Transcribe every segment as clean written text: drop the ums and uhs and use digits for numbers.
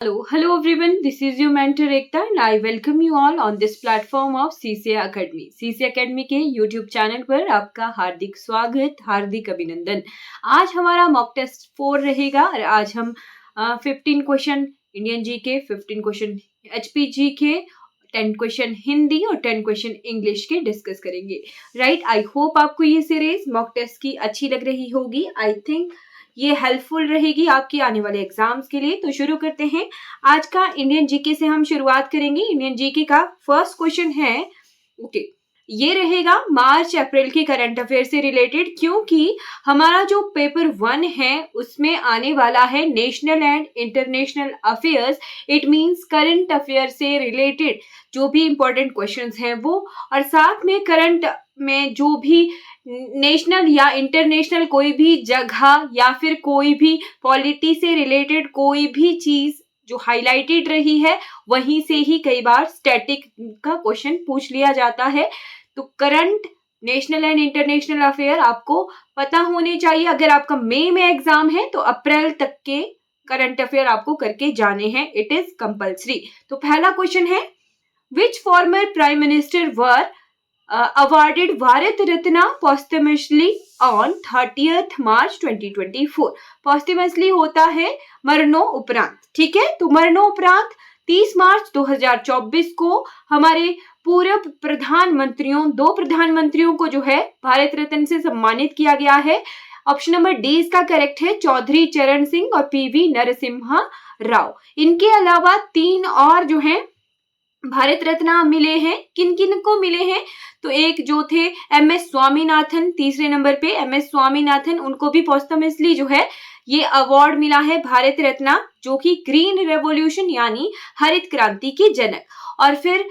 Hello everyone. This is your mentor Ekta and I welcome you all on this platform of CCA Academy. CCA Academy के YouTube channel पर आपका हार्दिक स्वागत, हार्दिक अभिनंदन। आज हमारा mock test 4 रहेगा और आज हम 15 क्वेश्चन इंडियन जी के, 15 क्वेश्चन HPG के, 10 क्वेश्चन हिंदी और 10 क्वेश्चन इंग्लिश के डिस्कस करेंगे। राइट, आई होप आपको ये सीरीज मॉक टेस्ट की अच्छी लग रही होगी। आई थिंक ये हेल्पफुल रहेगी आपके आने वाले एग्जाम्स के लिए। तो शुरू करते हैं। आज का इंडियन जीके से हम शुरुआत करेंगे। इंडियन जीके का फर्स्ट क्वेश्चन है, ये रहेगा मार्च अप्रैल के करंट अफेयर से रिलेटेड, क्योंकि हमारा जो पेपर 1 है उसमें आने वाला है national and international affairs. It means current affair से रिलेटेड जो भी इंपॉर्टेंट क्वेश्चंस हैं वो, और साथ में करंट में जो भी नेशनल या इंटरनेशनल कोई भी जगह या फिर कोई भी पॉलिटी से रिलेटेड कोई भी चीज जो हाईलाइटेड रही है वहीं से ही कई बार स्टैटिक का क्वेश्चन पूछ लिया जाता है। तो current, national and international affair आपको पता होने चाहिए। अगर आपका मई में एग्जाम है तो अप्रैल तक के करंट अफेयर आपको करके जाने हैं। It is compulsory. तो पहला क्वेश्चन है, विच former prime minister were awarded Bharat Ratna posthumously on 30th March 2024। posthumously होता है मरणों उपरांत। ठीक है, तो मरणों उपरांत 30 मार्च 2024 को हमारे पूर्व प्रधानमंत्रियों, 2 प्रधानमंत्रियों को जो है भारत रत्न से सम्मानित किया गया है। ऑप्शन नंबर डी इसका करेक्ट है, चौधरी चरण सिंह और PV नरसिम्हा राव। इनके अलावा 3 और जो है भारत रत्न मिले हैं। किन किन को मिले हैं? तो एक जो थे MS स्वामीनाथन, तीसरे नंबर पे MS स्वामीनाथन, उनको भी पोस्टमसली जो है ये अवार्ड मिला है भारत रत्न, जो कि ग्रीन रेवोल्यूशन यानी हरित क्रांति के जनक। और फिर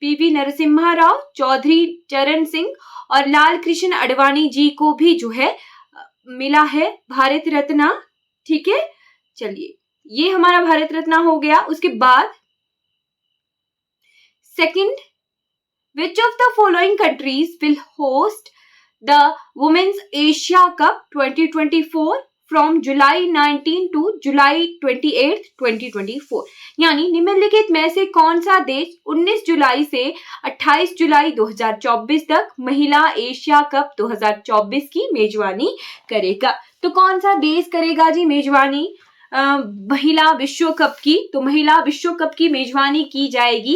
PV नरसिम्हा राव, चौधरी चरण सिंह और लाल कृष्ण आडवाणी जी को भी जो है मिला है भारत रत्न। ठीक है, चलिए ये हमारा भारत रत्न हो गया। उसके बाद second, which of the following countries will host the Women's Asia Cup 2024 from July 19 to July 28, 2024? यानी निम्नलिखित में से कौन सा देश 19 जुलाई से 28 जुलाई 2024 तक महिला एशिया कप 2024 की मेजबानी करेगा? तो कौन सा देश करेगा जी मेजबानी महिला विश्व कप की? तो महिला विश्व कप की मेजबानी की जाएगी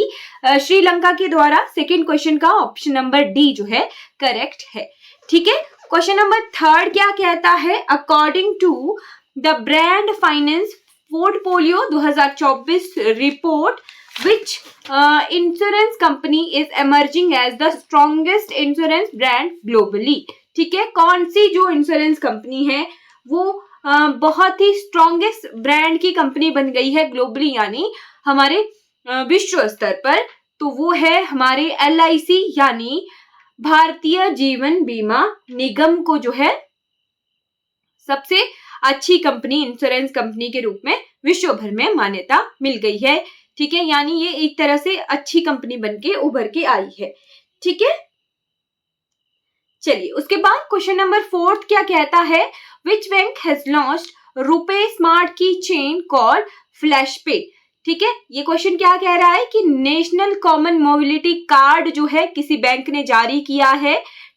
श्रीलंका के द्वारा। सेकंड क्वेश्चन का ऑप्शन नंबर डी जो है करेक्ट है। ठीक है, क्वेश्चन नंबर 3 क्या कहता है? According to the brand finance portfolio 2024 report, which insurance company is emerging as the strongest insurance brand globally? ठीक है, कौन सी जो इंश्योरेंस कंपनी है वो बहुत ही स्ट्रॉन्गेस्ट ब्रांड की कंपनी बन गई है ग्लोबली यानी हमारे विश्व स्तर पर? तो वो है हमारे LIC यानी भारतीय जीवन बीमा निगम को जो है सबसे अच्छी कंपनी, इंश्योरेंस कंपनी के रूप में विश्व भर में मान्यता मिल गई है। ठीक है, यानी ये एक तरह से अच्छी कंपनी बनके उभर के आई है। ठीक है, चलिए उसके बाद क्वेश्चन नंबर 4 क्या कहता है? Which bank has launched RuPay smart की चेन कॉल्ड फ्लैश पे? ठीक है, ये क्वेश्चन क्या कह रहा है कि नेशनल कॉमन मोबिलिटी कार्ड जो है किसी बैंक ने जारी किया है,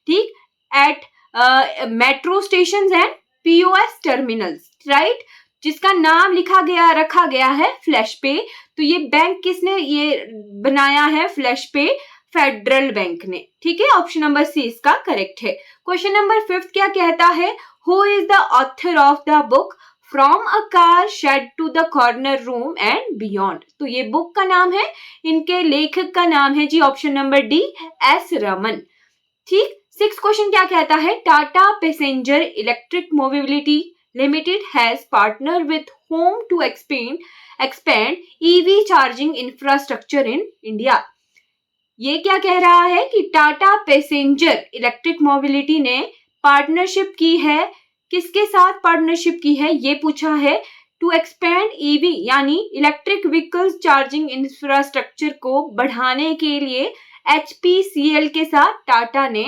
ठीक, at metro station and POS terminals, right, जिसका नाम रखा गया है फ्लैश पे। तो ये बैंक किसने ये बनाया है? फ्लैश पे फेडरल बैंक ने। ठीक है, ऑप्शन नंबर सी इसका करेक्ट है। क्वेश्चन नंबर 5 क्या कहता है? Who is the author of the book from a car shed to the corner room and beyond? तो ये बुक का नाम है, इनके लेखक का नाम है जी option number D S Raman. ठीक, 6 क्वेश्चन क्या कहता है? Tata passenger electric mobility limited has partner with home to expand EV charging infrastructure in India? ये क्या कह रहा है कि टाटा पैसेंजर इलेक्ट्रिक मोबिलिटी ने पार्टनरशिप की है। किसके साथ पार्टनरशिप की है ये पूछा है। टू एक्सपेंड EV यानी इलेक्ट्रिक व्हीकल्स चार्जिंग इंफ्रास्ट्रक्चर को बढ़ाने के लिए HPCL के साथ टाटा ने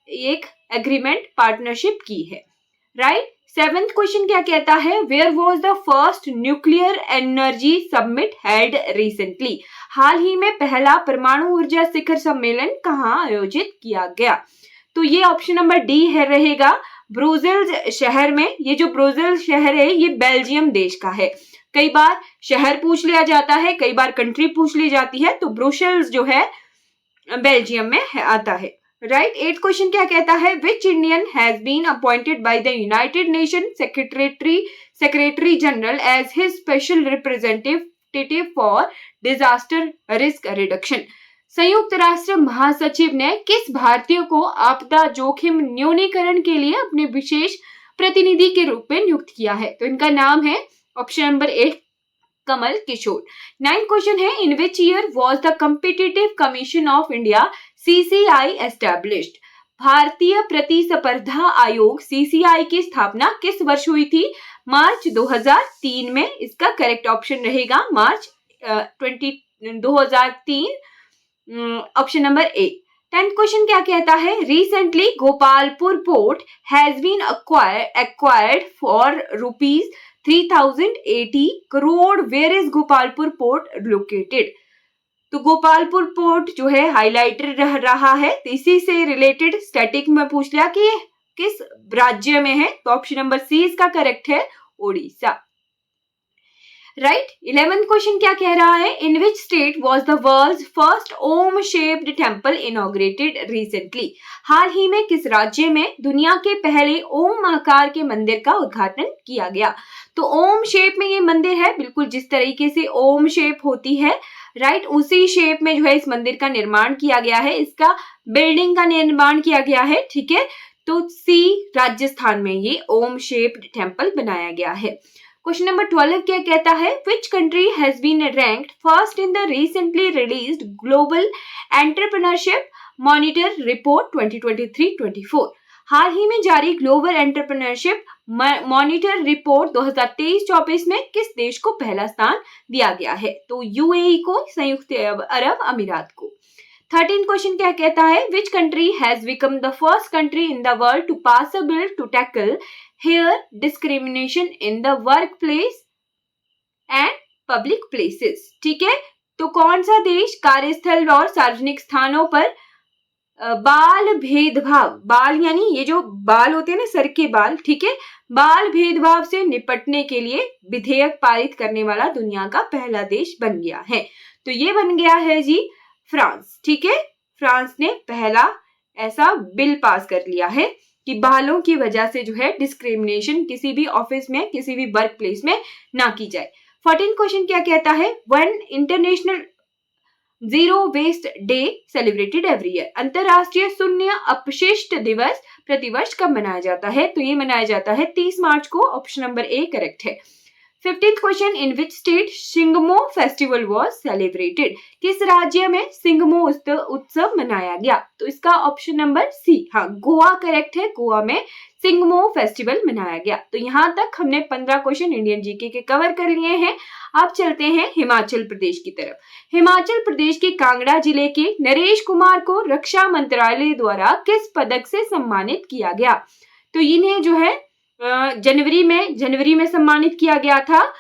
एक एग्रीमेंट, पार्टनरशिप की है। राइट, 7th क्वेश्चन क्या कहता है, where was the first nuclear energy summit held recently, हाल ही में पहला परमाणु ऊर्जा शिखर सम्मेलन कहाँ आयोजित किया गया? तो ये ऑप्शन नंबर डी है रहेगा, ब्रुसेल्स शहर में। ये जो ब्रुसेल्स शहर है ये बेल्जियम देश का है। कई बार शहर पूछ लिया जाता है, कई बार कंट्री पूछ ली जाती है, तो ब्रुसेल्स जो है बेल्जियम में आता है, राइट। 8th क्वेश्चन क्या कहता है, which Indian has been appointed by the United Nation secretary general as his special representative for disaster risk reduction, संयुक्त राष्ट्र महासचिव ने किस भारतीय को आपदा जोखिम न्यूनीकरण के लिए अपने विशेष प्रतिनिधि के रूप में नियुक्त किया है? तो इनका नाम है option number 8 Kamal Kishore. 9th question है, in which year was the competitive commission of India CCI established, भारतीय प्रतिस्पर्धा आयोग CCI की स्थापना किस वर्ष हुई थी? मार्च 2003 में। इसका करेक्ट ऑप्शन रहेगा March 2003, option number A. 10th question क्या कहता है, recently Gopalpur port has been acquired for ₹3080 crore, where is Gopalpur port located? तो गोपालपुर पोर्ट जो है हाईलाइटेड रहा है, तो इसी से रिलेटेड स्टैटिक में पूछ लिया कि किस राज्य में है, तो ऑप्शन नंबर सी इसका करेक्ट है, ओडिशा, राइट। 11th क्वेश्चन क्या कह रहा है, in which state was the world's first Om shaped temple inaugurated recently, हाल ही में किस राज्य में दुनिया के पहले ओम आकार के मंदिर का उद्घाटन किया गया? तो ओम शेप में ये मंदिर है, बिल्कुल जिस तरीके से ओम शेप होती है, राइट, उसी शेप में जो है इस मंदिर का निर्माण किया गया है, इसका बिल्डिंग का निर्माण किया गया है, ठीक है। तो सी राजस्थान में ये ओम शेप्ड टेम्पल बनाया गया है। क्वेश्चन नंबर 12 क्या कहता है, which country has been ranked first in the recently released global entrepreneurship monitor report 2023-24, हाल ही में जारी ग्लोबल एंटरप्रेन्योरशिप मॉनिटर रिपोर्ट 2023-24 में किस देश को पहला स्थान दिया गया है? तो UAE को, संयुक्त अरब अमीरात को। 13th क्वेश्चन क्या कहता है, which country has become the first country in the world to pass a bill to tackle hair discrimination in the work place and public places, ठीक है। तो कौन सा देश कार्यस्थल और सार्वजनिक स्थानों पर बाल भेदभाव, बाल यानी ये जो बाल होते हैं ना सर के बाल, ठीक है, बाल भेदभाव से निपटने के लिए विधेयक पारित करने वाला दुनिया का पहला देश बन गया है? तो ये बन गया है जी फ्रांस, ठीक है। फ्रांस ने पहला ऐसा बिल पास कर लिया है कि बालों की वजह से जो है डिस्क्रिमिनेशन किसी भी ऑफिस में, किसी भी वर्क प्लेस में ना की जाए। 14th क्वेश्चन क्या कहता है, one international zero waste day celebrated every year, अंतरराष्ट्रीय शून्य अपशिष्ट दिवस प्रतिवर्ष कब मनाया जाता है? तो ये मनाया जाता है 30 मार्च को, ऑप्शन नंबर ए करेक्ट है। 15th question, in which state सिंगमो फेस्टिवल वॉज सेलिब्रेटेड, किस राज्य में सिंगमो उत्सव मनाया गया? तो इसका ऑप्शन नंबर सी, हाँ, गोवा करेक्ट है, गोवा में सिंगमो फेस्टिवल मनाया गया। तो यहाँ तक हमने 15 क्वेश्चन इंडियन जीके के कवर कर लिए हैं। अब चलते हैं हिमाचल प्रदेश की तरफ। हिमाचल प्रदेश के कांगड़ा जिले के नरेश कुमार को रक्षा मंत्रालय द्वारा किस पदक से सम्मानित किया गया? तो इन्हें जो है जनवरी में सम्मानित किया गया था,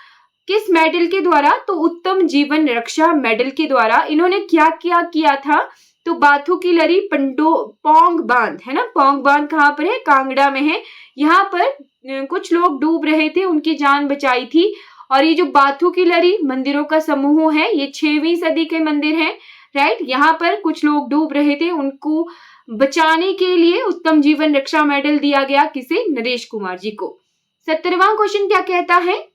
किस मेडल के द्वारा? तो उत्तम जीवन रक्षा मेडल के द्वारा। इन्होंने क्या किया था? तो बाथू की लड़ी पोंग बांध है ना, पोंग बांध कहाँ पर है? कांगड़ा में है। यहाँ पर कुछ लोग डूब रहे थे, उनकी जान बचाई थी। और ये जो बाथू की लड़ी मंदिरों का समूह है, ये 6वीं सदी के मंदिर हैं, राइट। यहाँ पर कुछ लोग डूब रहे थे, उनको बचाने के लिए उत्तम जीवन रक्षा मेडल दिया गया, किसे? नरेश कुमार जी को। 17वां क्वेश्चन क्या कहता है,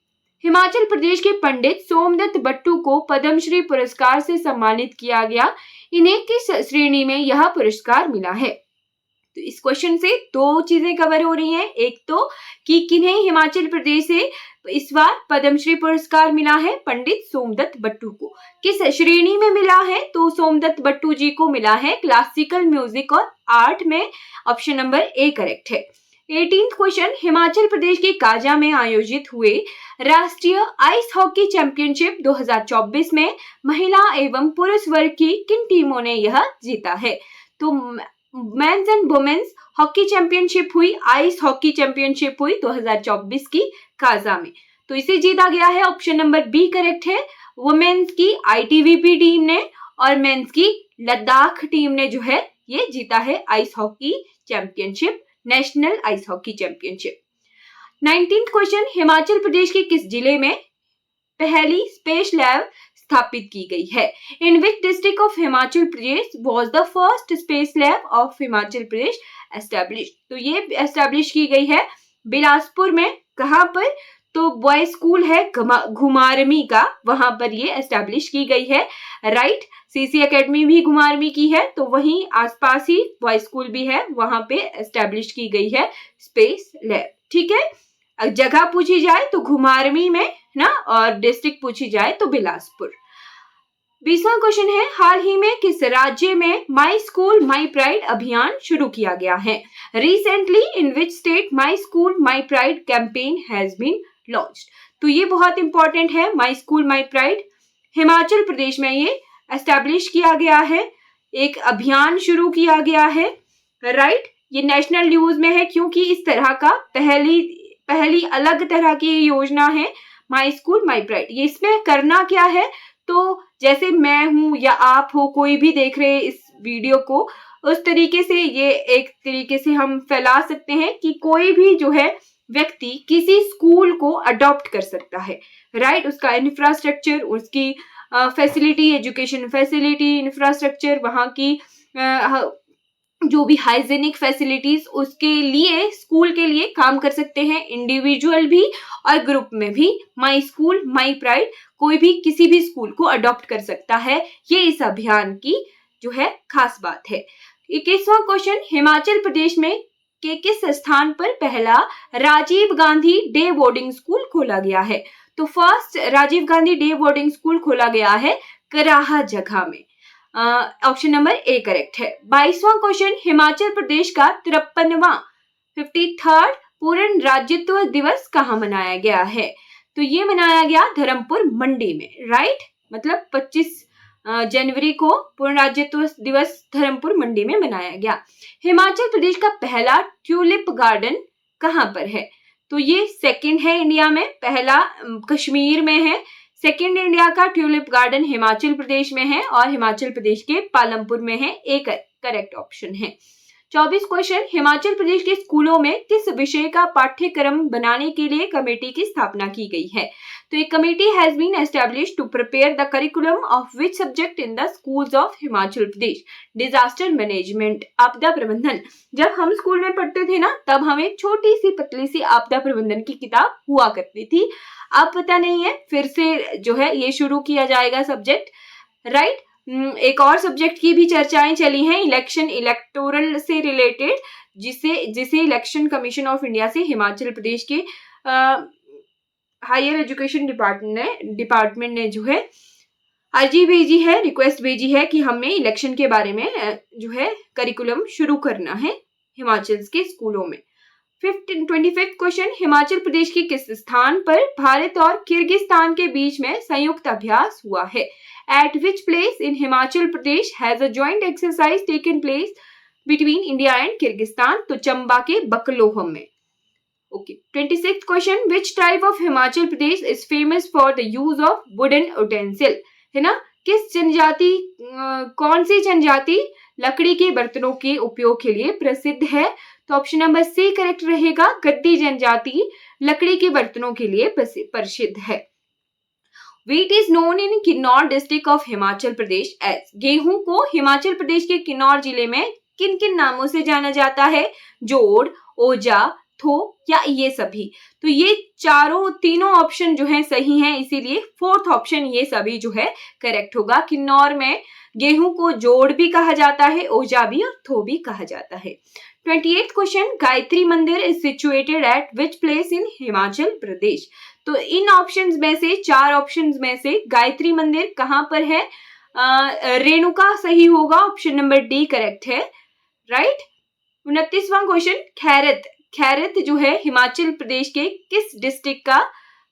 हिमाचल प्रदेश के पंडित सोमदत्त बट्टू को पद्मश्री पुरस्कार से सम्मानित किया गया, इन्हें किस श्रेणी में यह पुरस्कार मिला है? तो इस क्वेश्चन से दो चीजें कवर हो रही हैं, एक तो कि किन्हें हिमाचल प्रदेश से इस बार पद्मश्री पुरस्कार मिला है, पंडित सोमदत्त बट्टू को। किस श्रेणी में मिला है? तो सोमदत्त बट्टू जी को मिला है क्लासिकल म्यूजिक और आर्ट में, ऑप्शन नंबर ए करेक्ट है। 18th क्वेश्चन, हिमाचल प्रदेश के काजा में आयोजित हुए राष्ट्रीय आइस हॉकी चैंपियनशिप 2024 में महिला एवं पुरुष वर्ग की किन टीमों ने यह जीता है? तो men's and women's hockey championship हुई, आइस हॉकी चैंपियनशिप हुई 2024 की काजा में। तो इसे जीता गया है, ऑप्शन नंबर बी करेक्ट है। वुमेन्स की आईटीबीपी टीम ने और मेंस की लद्दाख टीम ने जो है ये जीता है ice hockey championship, national ice hockey championship. 19th question, Himachal Pradesh के किस जिले में पहली स्पेस लैब स्थापित की गई है? In which district of Himachal Pradesh was the first space lab of Himachal Pradesh establish? तो ये एस्टेब्लिश की गई है बिलासपुर में। कहां पर? तो बॉय स्कूल है घुमारमी का, वहां पर ये एस्टेब्लिश की गई है। राइट, सीसी एकेडमी भी घुमारमी की है, तो वहीं आसपास ही बॉय स्कूल भी है, वहां पे एस्टेब्लिश की गई है स्पेस लैब। ठीक है, जगह पूछी जाए तो घुमारमी में ना, और डिस्ट्रिक्ट पूछी जाए तो बिलासपुर। 20वां क्वेश्चन है, हाल ही में किस राज्य में माई स्कूल माई प्राइड अभियान शुरू किया गया है? Recently in which state my school my pride campaign has been launched? तो ये बहुत इंपॉर्टेंट है, my school my pride Himachal Pradesh में ये एस्टेब्लिश किया गया है, एक अभियान शुरू किया गया है। राइट, ये नेशनल न्यूज में है क्योंकि इस तरह का पहली अलग तरह की योजना है माई स्कूल माई प्राइड। ये इसमें करना क्या है, तो जैसे मैं हूं या आप हो, कोई भी देख रहे इस वीडियो को, उस तरीके से ये एक तरीके से हम फैला सकते हैं कि कोई भी जो है व्यक्ति किसी स्कूल को अडॉप्ट कर सकता है। राइट, उसका इंफ्रास्ट्रक्चर, उसकी फैसिलिटी, एजुकेशन फैसिलिटी, इंफ्रास्ट्रक्चर, वहाँ की जो भी हाइजेनिक फैसिलिटीज, उसके लिए स्कूल के लिए काम कर सकते हैं, इंडिविजुअल भी और ग्रुप में भी। माई स्कूल माई प्राइड, कोई भी किसी भी स्कूल को अडॉप्ट कर सकता है, ये इस अभियान की जो है खास बात है। 21वां क्वेश्चन, हिमाचल प्रदेश में के किस स्थान पर पहला Rajiv Gandhi day boarding school खोला गया है? तो first Rajiv Gandhi day boarding school खोला गया है कराहा जगह में। ऑप्शन नंबर ए करेक्ट है। 22वां क्वेश्चन, हिमाचल प्रदेश का 53वां 53rd पूर्ण राज्यत्व दिवस कहाँ मनाया गया है? तो ये मनाया गया धर्मपुर मंडी में। राइट, मतलब 25 जनवरी को पूर्ण राज्यत्व दिवस धर्मपुर मंडी में मनाया गया। हिमाचल प्रदेश का पहला ट्यूलिप गार्डन कहाँ पर है? तो ये सेकंड है इंडिया में, पहला कश्मीर में है, सेकंड इंडिया का ट्यूलिप गार्डन हिमाचल प्रदेश में है और हिमाचल प्रदेश के पालमपुर में है। एक करेक्ट ऑप्शन है। 24 क्वेश्चन, हिमाचल प्रदेश के स्कूलों में किस विषय का पाठ्यक्रम बनाने के लिए कमेटी की स्थापना की गई है? तो एक committee has been established to prepare the curriculum of which subject in the schools of Himachal Pradesh? Disaster management, आपदा प्रबंधन। जब हम स्कूल में पढ़ते थे ना, तब हमें छोटी सी पतली सी आपदा प्रबंधन की किताब हुआ करती थी। अब पता नहीं है, फिर से जो है ये शुरू किया जाएगा सब्जेक्ट। राइट, एक और सब्जेक्ट की भी चर्चाएं चली हैं, इलेक्टोरल से रिलेटेड, जिसे इलेक्शन कमीशन ऑफ इंडिया से हिमाचल प्रदेश के हायर एजुकेशन डिपार्टमेंट ने जो है अर्जी भेजी है, रिक्वेस्ट भेजी है कि हमें इलेक्शन के बारे में जो है करिकुलम शुरू करना है हिमाचल के स्कूलों में। 25th क्वेश्चन, हिमाचल प्रदेश के किस स्थान पर भारत और किर्गिस्तान के बीच में संयुक्त अभ्यास हुआ है? At which place in Himachal Pradesh has a joint exercise taken place between India and Kyrgyzstan? तो चंबा के बकलोहम में। Okay, 26th question, which tribe of Himachal Pradesh is famous for the use of wooden utensil? है ना, किस जनजाति, कौन सी जनजाति लकड़ी के बर्तनों के उपयोग के लिए प्रसिद्ध है? तो ऑप्शन नंबर सी करेक्ट रहेगा, गद्दी जनजाति लकड़ी के बर्तनों के लिए प्रसिद्ध है। Wheat is known in Kinnaur district of Himachal Pradesh as? गेहूं को हिमाचल प्रदेश के किन्नौर जिले में किन किन नामों से जाना जाता है? जोड़, ओजा, थो या ये सभी? तो ये तीनों ऑप्शन जो है सही हैं, इसीलिए फोर्थ ऑप्शन ये सभी जो है करेक्ट होगा। किन्नौर में गेहूं को जोड़ भी कहा जाता है, ओजा भी और थो भी कहा जाता है। 28th question, Gayatri Mandir is situated at which place in Himachal Pradesh? तो इन ऑप्शंस में से, 4 ऑप्शंस में से गायत्री मंदिर कहां पर है? रेणुका सही होगा, ऑप्शन नंबर डी करेक्ट है। राइट, 29वां क्वेश्चन, खैरत जो है हिमाचल प्रदेश के किस डिस्ट्रिक्ट का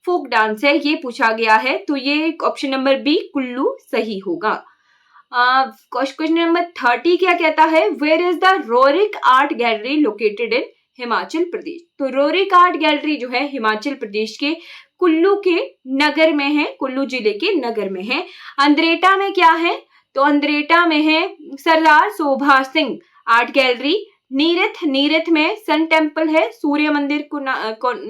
फोक डांस है, ये पूछा गया है। तो ये ऑप्शन नंबर बी कुल्लू सही होगा। क्वेश्चन नंबर 30 क्या कहता है, where is the Roerich art gallery located in Himachal Pradesh. तो रोरिक आर्ट गैलरी जो है हिमाचल प्रदेश के कुल्लू के नगर में है, कुल्लू जिले के नगर में है। अंद्रेटा में क्या है, तो अंद्रेटा में है सरदार शोभा सिंह आर्ट गैलरी। नीरथ में सन टेम्पल है, सूर्य मंदिर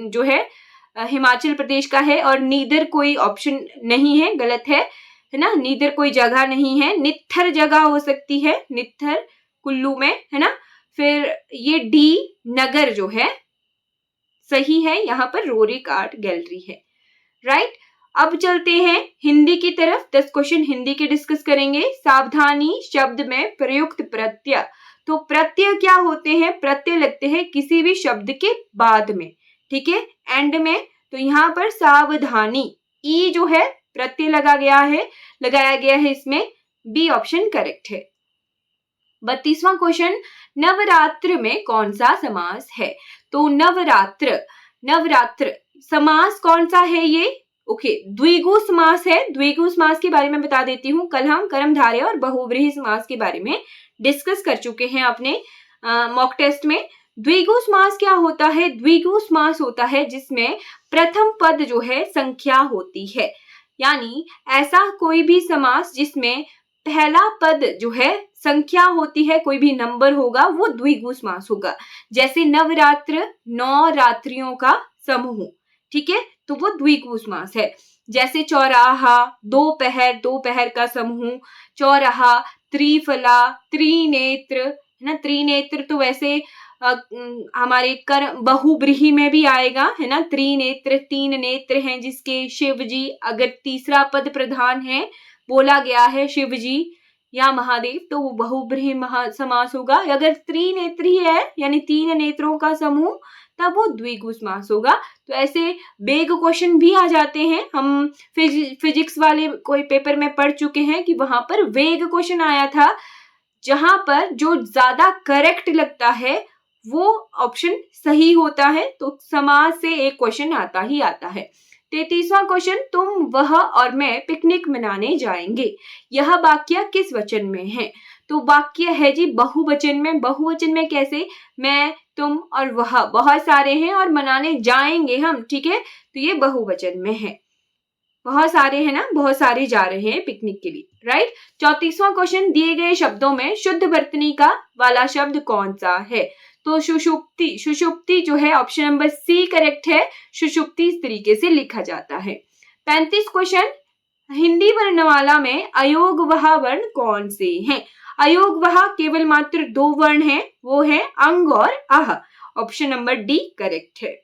जो है हिमाचल प्रदेश का है, और नीदर कोई ऑप्शन नहीं है, गलत है ना, नीदर कोई जगह नहीं है। नित्थर जगह हो सकती है, नित्थर कुल्लू में, है ना। फिर ये डी नगर जो है सही है, यहाँ पर रोरिक आर्ट गैलरी है, राइट। अब चलते हैं हिंदी की तरफ, 10 क्वेश्चन हिंदी के डिस्कस करेंगे। सावधानी शब्द में प्रयुक्त प्रत्यय, तो प्रत्यय क्या होते हैं, प्रत्यय लगते हैं किसी भी शब्द के बाद में, ठीक है, एंड में। तो यहाँ पर सावधानी ई जो है प्रत्यय लगाया गया है इसमें, बी ऑप्शन करेक्ट है। 32वां क्वेश्चन, नवरात्र में कौन सा समास है, तो नवरात्र समास कौन सा है ये, ओके, द्विगु समास है। द्विगु समास के बारे में बता देती हूँ, कल हम कर्मधारय और बहुव्रीहि समास के बारे में डिस्कस कर चुके हैं अपने मॉक टेस्ट में। द्विगु समास क्या होता है, द्विगु समास होता है जिसमें प्रथम पद जो है संख्या होती है, यानी ऐसा कोई भी समास जिसमें पहला पद जो है संख्या होती है, कोई भी नंबर होगा, वो द्विगु समास होगा। जैसे नवरात्र 9 रात्रियों का समूह, ठीक है, तो वो द्विगु समास है। जैसे चौराहा दोपहर का समूह, चौराहा, त्रिफला, त्रिनेत्र, है ना, त्रिनेत्र तो वैसे हमारे बहुव्रीहि में भी आएगा, है ना। त्रिनेत्र 3 नेत्र हैं जिसके, शिव जी, अगर तीसरा पद प्रधान है, बोला गया है शिव जी या महादेव, तो वो बहुव्रीहि समास होगा। अगर त्रिनेत्री है यानी 3 नेत्रों का समूह, तब वो द्विगु समास होगा। तो ऐसे बेग क्वेश्चन भी आ जाते हैं, हम फिजिक्स वाले कोई पेपर में पढ़ चुके हैं कि वहां पर वेग क्वेश्चन आया था, जहां पर जो ज्यादा करेक्ट लगता है वो ऑप्शन सही होता है। तो समास से एक क्वेश्चन आता ही आता है। 33वां क्वेश्चन, तुम, वह और मैं पिकनिक मनाने जाएंगे, यह वाक्य किस वचन में है, तो वाक्य है जी बहुवचन में। बहुवचन में कैसे, मैं, तुम और वह बहुत सारे हैं और मनाने जाएंगे हम, ठीक है, तो ये बहुवचन में है, बहुत सारे हैं ना, बहुत सारे जा रहे हैं पिकनिक के लिए, राइट। 34वां क्वेश्चन, दिए गए शब्दों में शुद्ध वर्तनी का वाला शब्द कौन सा है, तो सुषुप्ति जो है ऑप्शन नंबर सी करेक्ट है। सुषुप्ति इस तरीके से लिखा जाता है। 35 क्वेश्चन, हिंदी वर्णमाला में अयोगवह वर्ण कौन से हैं, अयोगवह केवल मात्र 2 वर्ण हैं, वो है अंग और आह, ऑप्शन नंबर डी करेक्ट है।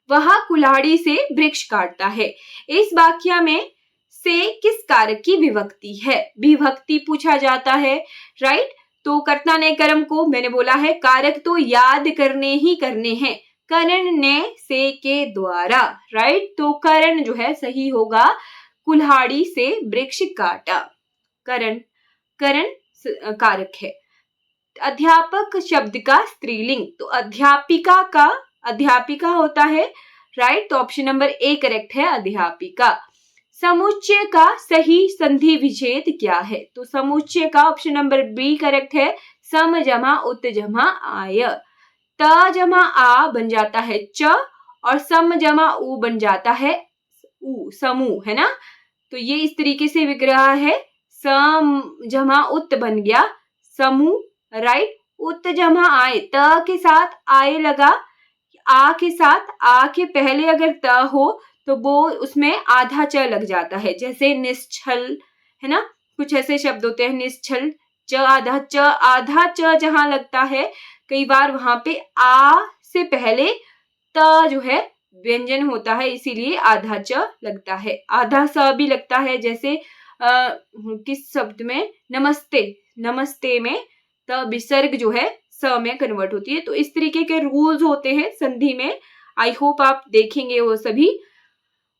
वह कुल्हाड़ी से वृक्ष काटता है, इस वाक्य में से किस कारक की विभक्ति है, विभक्ति पूछा जाता है, राइट। तो कर्ता ने कर्म को मैंने बोला है, कारक तो याद करने ही करने हैं, करण ने से के द्वारा, राइट। तो करण जो है सही होगा, कुल्हाड़ी से वृक्ष काटा, करण कारक है। अध्यापक शब्द का स्त्रीलिंग, तो अध्यापिका होता है, राइट। तो ऑप्शन नंबर ए करेक्ट है, अध्यापिका। समुच्चय का सही संधि विच्छेद क्या है, तो समुच्चय का ऑप्शन नंबर बी करेक्ट है, सम जमा उत जमा आय। त जमा आ बन जाता है च, और सम जमा उ बन जाता है उ, समूह, है ना। तो ये इस तरीके से विग्रह है, सम जमा उत बन गया समूह, राइट। उत जमा आय, त के साथ आय लगा, आ के साथ, आ के पहले अगर त हो तो वो उसमें आधा च लग जाता है, जैसे निश्चल, है ना, कुछ ऐसे शब्द होते हैं, निश्चल, आधा च जहां लगता है, कई बार वहां पे आ से पहले त जो है व्यंजन होता है, इसीलिए आधा च लगता है। आधा स भी लगता है, जैसे किस शब्द में, नमस्ते में त विसर्ग जो है स में कन्वर्ट होती है। तो इस तरीके के रूल्स होते हैं संधि में, आई होप आप देखेंगे वो सभी।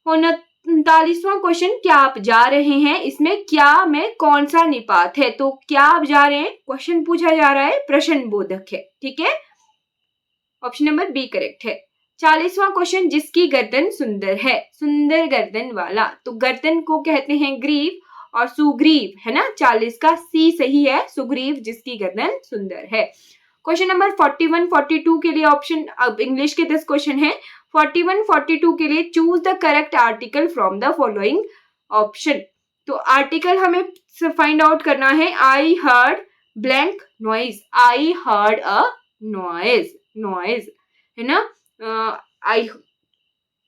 39वां क्वेश्चन, क्या आप जा रहे हैं, इसमें क्या में कौन सा निपात है, तो क्या आप जा रहे हैं क्वेश्चन पूछा जा रहा है, प्रश्न बोधक है, ठीक है, ऑप्शन नंबर बी करेक्ट है। 40वां क्वेश्चन, जिसकी गर्दन सुंदर है, सुंदर गर्दन वाला, तो गर्दन को कहते हैं ग्रीव और सुग्रीव है ना, 40 का सी सही है, सुग्रीव जिसकी गर्दन सुंदर है। क्वेश्चन नंबर 41 42 के लिए ऑप्शन, अब इंग्लिश के 10 क्वेश्चन है। 41 42 के लिए choose the correct article from the following option. तो आर्टिकल हमें फाइंड आउट करना है। I heard blank noise, I heard a noise, noise है ना, आई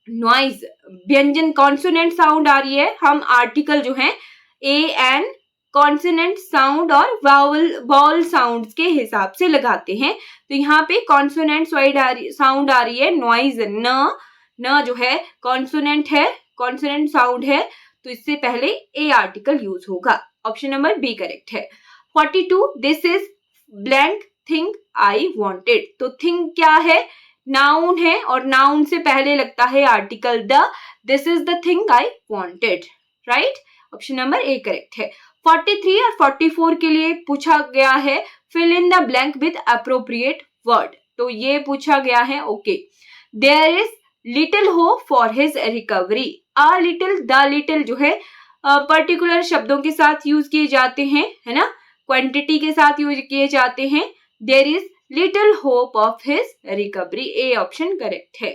नॉइज व्यंजन कॉन्सोनेंट साउंड आ रही है, हम आर्टिकल जो है ए एन कॉन्सोनेंट साउंड और वावल साउंड्स के हिसाब से लगाते हैं। तो यहाँ पे कॉन्सोनेंट साउंड आ रही है, नॉइज न जो है कॉन्सोनेंट है, कॉन्सोनेंट साउंड है, तो इससे पहले ए आर्टिकल यूज होगा। ऑप्शन नंबर बी करेक्ट है। 42 this is blank thing I wanted. तो थिंग क्या है, नाउन है और नाउन से पहले लगता है article the, this is the thing I wanted, right. Option number A correct है। 43 और 44 के लिए पूछा गया है fill in the blank with appropriate word. तो ये पूछा गया है, okay, there is little hope for his recovery. A little, the little जो है पर्टिकुलर शब्दों के साथ यूज किए जाते हैं, है ना, क्वांटिटी के साथ यूज किए जाते हैं। There is little hope of his recovery, A option correct है,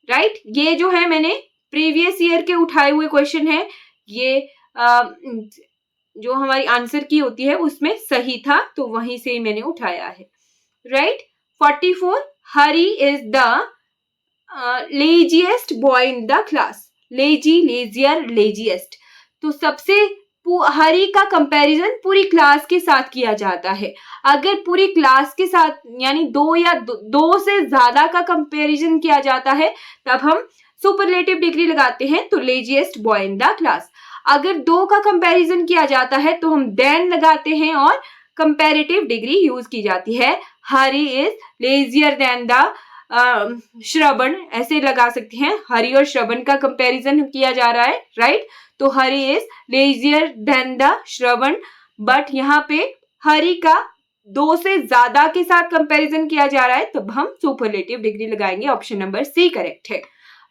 राइट। ये जो है मैंने प्रीवियस ईयर के उठाए हुए क्वेश्चन है, ये जो हमारी आंसर की होती है उसमें सही था, तो वहीं से ही मैंने उठाया है, right. 44 Hari is the laziest boy in the class, lazy, leisure, laziest. तो सबसे हरी का कंपैरिजन पूरी क्लास के साथ किया जाता है। अगर पूरी क्लास के साथ यानी दो या दो से ज्यादा का कंपैरिजन किया जाता है तब हम सुपरलेटिव डिग्री लगाते हैं, तो laziest boy in the class. अगर दो का कंपैरिजन किया जाता है तो हम देन लगाते हैं और कंपैरेटिव डिग्री यूज की जाती है। हरी इज लेजियर देन द श्रवण, ऐसे लगा सकते हैं, हरी और श्रवण का कंपैरिजन किया जा रहा है, राइट। तो Hari is lazier than the Shravan, but यहाँ पे हरी का दो से ज्यादा के साथ कंपैरिजन किया जा रहा है, तब हम सुपरलेटिव डिग्री लगाएंगे। ऑप्शन नंबर सी करेक्ट है,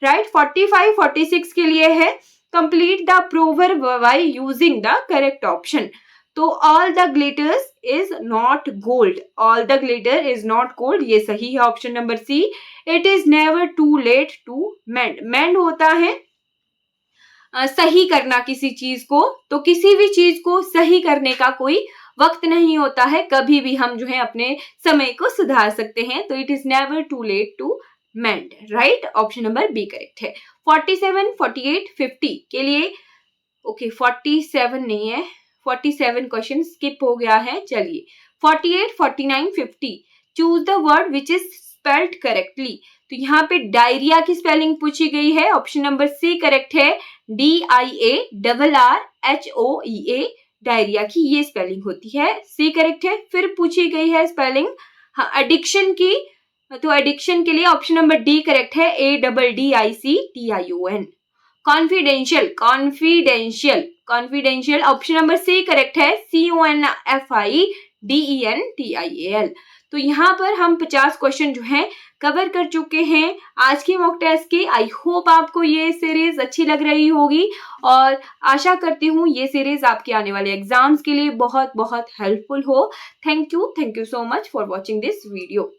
राइट। 45 46 के लिए है complete the proverb by using the correct option. तो all the glitters is not gold, all the glitter is not gold, ये सही है, option number C. It is never too late to mend, mend होता है सही करना किसी चीज को, तो किसी भी चीज को सही करने का कोई वक्त नहीं होता है, कभी भी हम जो है अपने समय को सुधार सकते हैं, तो it is never too late to mend, right. Option number B correct है। 47 48 50 के लिए, ओके 47 नहीं है, 47 क्वेश्चन स्किप हो गया है, चलिए 48 49 50 choose the word which is spelled correctly. तो यहाँ पे डायरिया की स्पेलिंग पूछी गई है, ऑप्शन नंबर सी करेक्ट है, DIARRHOEA, डायरिया की ये स्पेलिंग होती है, सी करेक्ट है। फिर पूछी गई है स्पेलिंग एडिक्शन की, तो एडिक्शन के लिए ऑप्शन नंबर डी करेक्ट है, ADDICTION। Confidential, confidential, confidential option number C correct है, CONFIDENTIAL। तो यहाँ पर हम 50 क्वेश्चन जो हैं कवर कर चुके हैं आज की मॉक टेस्ट के। आई होप आपको ये सीरीज अच्छी लग रही होगी और आशा करती हूँ ये सीरीज आपके आने वाले एग्जाम्स के लिए बहुत बहुत हेल्पफुल हो। Thank you so much for watching this video.